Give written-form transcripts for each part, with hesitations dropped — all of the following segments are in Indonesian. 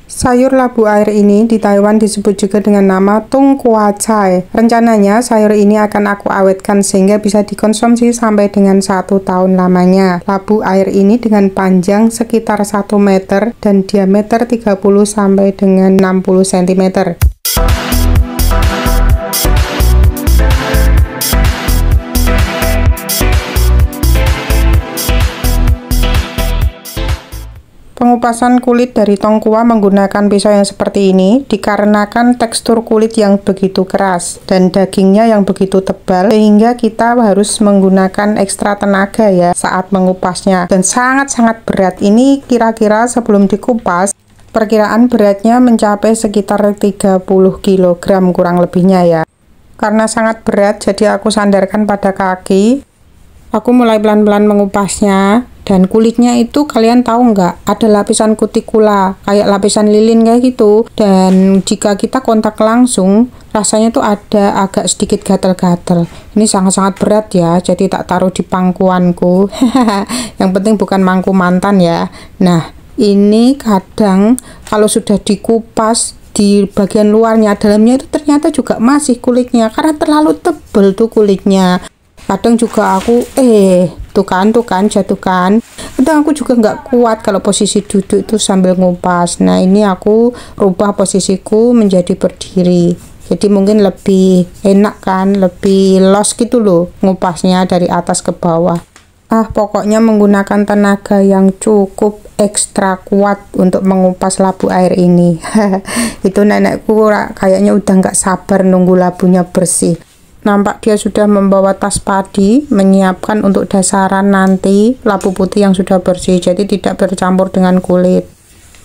Sayur labu air ini di Taiwan disebut juga dengan nama tung kua cai. Rencananya sayur ini akan aku awetkan sehingga bisa dikonsumsi sampai dengan 1 tahun lamanya. Labu air ini dengan panjang sekitar 1 meter dan diameter 30 sampai dengan 60 cm. Pengupasan kulit dari tongkua menggunakan pisau yang seperti ini dikarenakan tekstur kulit yang begitu keras dan dagingnya yang begitu tebal sehingga kita harus menggunakan ekstra tenaga ya saat mengupasnya dan sangat-sangat berat. Ini kira-kira sebelum dikupas perkiraan beratnya mencapai sekitar 30 kg kurang lebihnya ya. Karena sangat berat jadi aku sandarkan pada kaki. Aku mulai pelan-pelan mengupasnya. Dan kulitnya itu kalian tahu nggak? Ada lapisan kutikula, kayak lapisan lilin kayak gitu. Dan jika kita kontak langsung, rasanya tuh ada agak sedikit gatal-gatal. Ini sangat-sangat berat ya, jadi tak taruh di pangkuanku. Yang penting bukan mangku mantan ya. Nah, ini kadang kalau sudah dikupas, di bagian luarnya, dalamnya itu ternyata juga masih kulitnya. Karena terlalu tebal tuh kulitnya. Kadang juga aku, tuh kan jatuhkan. Kadang aku juga nggak kuat kalau posisi duduk itu sambil ngupas. Nah ini aku rubah posisiku menjadi berdiri. Jadi mungkin lebih enak kan, lebih los gitu loh ngupasnya dari atas ke bawah. Pokoknya menggunakan tenaga yang cukup ekstra kuat untuk mengupas labu air ini. Itu nenekku kayaknya udah nggak sabar nunggu labunya bersih. Nampak dia sudah membawa tas padi, menyiapkan untuk dasaran nanti labu putih yang sudah bersih, jadi tidak bercampur dengan kulit.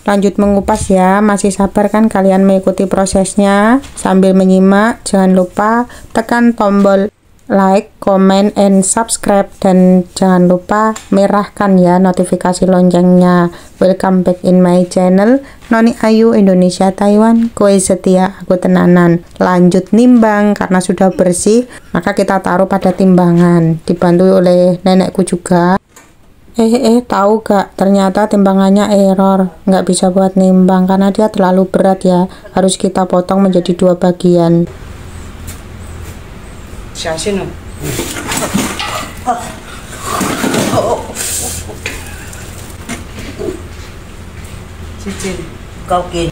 Lanjut mengupas ya, masih sabar kan kalian mengikuti prosesnya? Sambil menyimak, jangan lupa tekan tombol like, comment, and subscribe, dan jangan lupa merahkan ya notifikasi loncengnya. Welcome back in my channel Noni Ayu Indonesia Taiwan, kue setia aku tenanan. Lanjut nimbang, karena sudah bersih maka kita taruh pada timbangan, dibantu oleh nenekku juga. Tahu gak, ternyata timbangannya error, nggak bisa buat nimbang karena dia terlalu berat ya, harus kita potong menjadi 2 bagian. Siasin loh. Cicin, kau kin.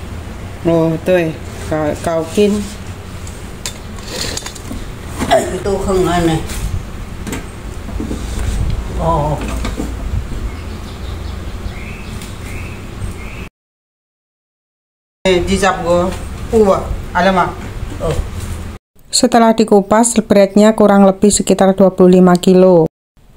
Oh, tuh, kau kin. Itu không aneh. Oh. Dijap go. Alamak. Oh. Setelah dikupas, beratnya kurang lebih sekitar 25 kilo.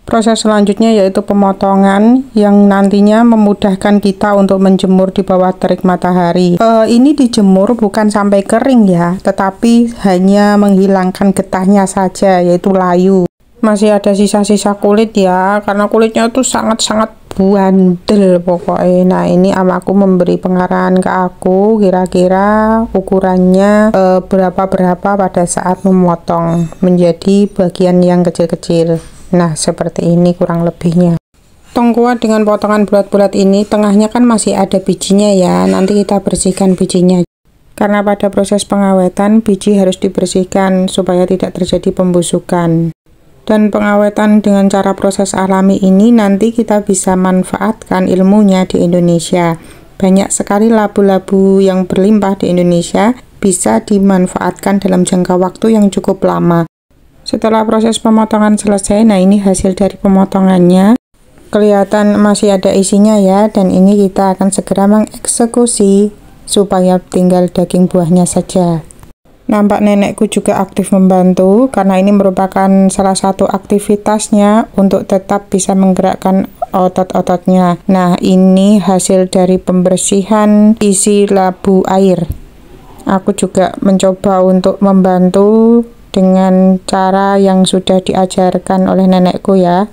Proses selanjutnya yaitu pemotongan yang nantinya memudahkan kita untuk menjemur di bawah terik matahari. Ini dijemur bukan sampai kering ya, tetapi hanya menghilangkan getahnya saja, yaitu layu. Masih ada sisa-sisa kulit ya, karena kulitnya tuh sangat-sangat bandel pokoknya. Nah ini amaku memberi pengarahan ke aku kira-kira ukurannya berapa pada saat memotong menjadi bagian yang kecil-kecil. Nah seperti ini kurang lebihnya. Tongkua dengan potongan bulat-bulat ini tengahnya kan masih ada bijinya ya, nanti kita bersihkan bijinya. Karena pada proses pengawetan biji harus dibersihkan supaya tidak terjadi pembusukan. Dan pengawetan dengan cara proses alami ini nanti kita bisa manfaatkan ilmunya di Indonesia. Banyak sekali labu-labu yang berlimpah di Indonesia bisa dimanfaatkan dalam jangka waktu yang cukup lama. Setelah proses pemotongan selesai, nah ini hasil dari pemotongannya. Kelihatan masih ada isinya ya, dan ini kita akan segera mengeksekusi supaya tinggal daging buahnya saja. Nampak nenekku juga aktif membantu karena ini merupakan salah satu aktivitasnya untuk tetap bisa menggerakkan otot-ototnya. Nah ini hasil dari pembersihan isi labu air. Aku juga mencoba untuk membantu dengan cara yang sudah diajarkan oleh nenekku ya.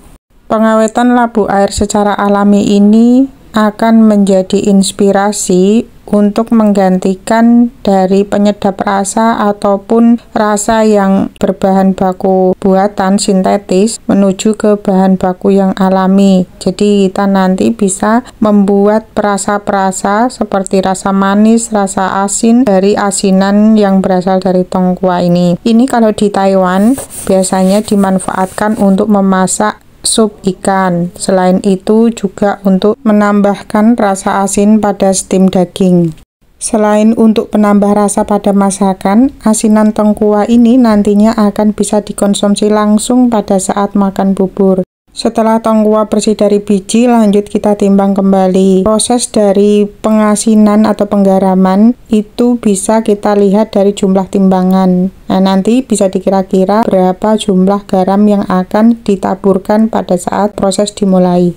Pengawetan labu air secara alami ini akan menjadi inspirasi untuk menggantikan dari penyedap rasa ataupun rasa yang berbahan baku buatan sintetis menuju ke bahan baku yang alami. Jadi kita nanti bisa membuat perasa-perasa seperti rasa manis, rasa asin dari asinan yang berasal dari tongkua ini. Ini kalau di Taiwan biasanya dimanfaatkan untuk memasak sup ikan. Selain itu juga untuk menambahkan rasa asin pada stim daging. Selain untuk penambah rasa pada masakan, asinan tongkua ini nantinya akan bisa dikonsumsi langsung pada saat makan bubur. Setelah tongkua bersih dari biji, lanjut kita timbang kembali. Proses dari pengasinan atau penggaraman itu bisa kita lihat dari jumlah timbangan. Nah, nanti bisa dikira-kira berapa jumlah garam yang akan ditaburkan pada saat proses dimulai.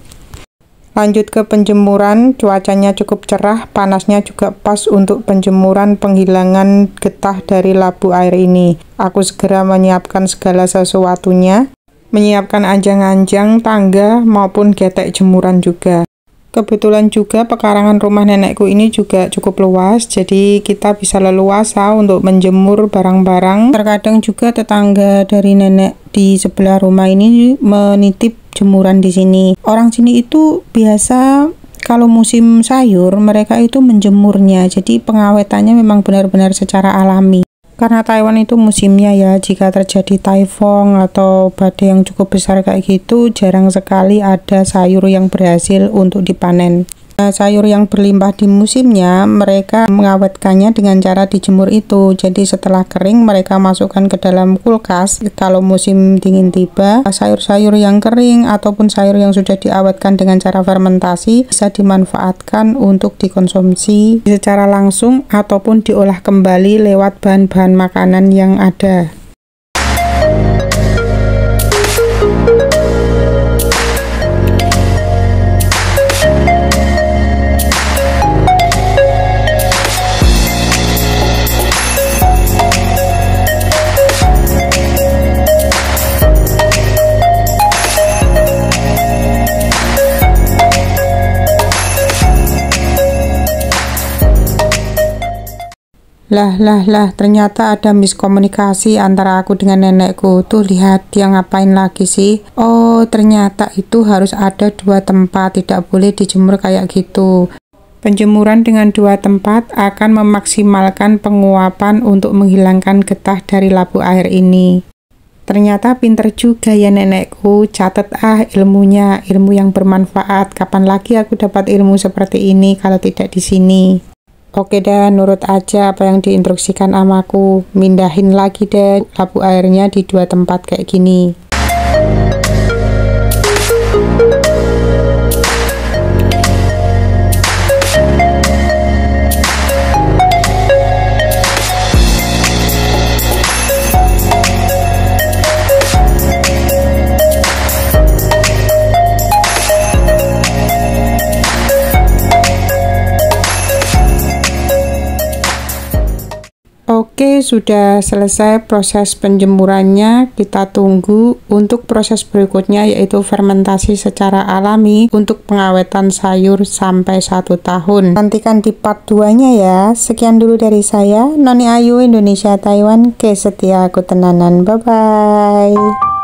Lanjut ke penjemuran, cuacanya cukup cerah, panasnya juga pas untuk penjemuran penghilangan getah dari labu air ini. Aku segera menyiapkan segala sesuatunya. Menyiapkan anjang-anjang, tangga, maupun getek jemuran juga. Kebetulan juga pekarangan rumah nenekku ini juga cukup luas, jadi kita bisa leluasa untuk menjemur barang-barang. Terkadang juga tetangga dari nenek di sebelah rumah ini menitip jemuran di sini. Orang sini itu biasa kalau musim sayur, mereka itu menjemurnya, jadi pengawetannya memang benar-benar secara alami. Karena Taiwan itu musimnya ya, jika terjadi typhoon atau badai yang cukup besar kayak gitu, jarang sekali ada sayur yang berhasil untuk dipanen. Sayur yang berlimpah di musimnya, mereka mengawetkannya dengan cara dijemur itu. Jadi setelah kering, mereka masukkan ke dalam kulkas. Kalau musim dingin tiba, sayur-sayur yang kering ataupun sayur yang sudah diawetkan dengan cara fermentasi bisa dimanfaatkan untuk dikonsumsi secara langsung ataupun diolah kembali lewat bahan-bahan makanan yang ada. Lah, ternyata ada miskomunikasi antara aku dengan nenekku. Tuh lihat, dia ngapain lagi sih? Oh, ternyata itu harus ada 2 tempat, tidak boleh dijemur kayak gitu. Penjemuran dengan 2 tempat akan memaksimalkan penguapan untuk menghilangkan getah dari labu air ini. Ternyata pinter juga ya nenekku, catet ilmunya, ilmu yang bermanfaat. Kapan lagi aku dapat ilmu seperti ini kalau tidak di sini? Oke deh, nurut aja apa yang diinstruksikan amaku. Mindahin lagi deh labu airnya di 2 tempat kayak gini. Oke, sudah selesai proses penjemurannya. Kita tunggu untuk proses berikutnya, yaitu fermentasi secara alami untuk pengawetan sayur sampai 1 tahun. Nantikan di part 2-nya ya. Sekian dulu dari saya, Noni Ayu, Indonesia Taiwan. Ke setia aku tenanan. Bye-bye.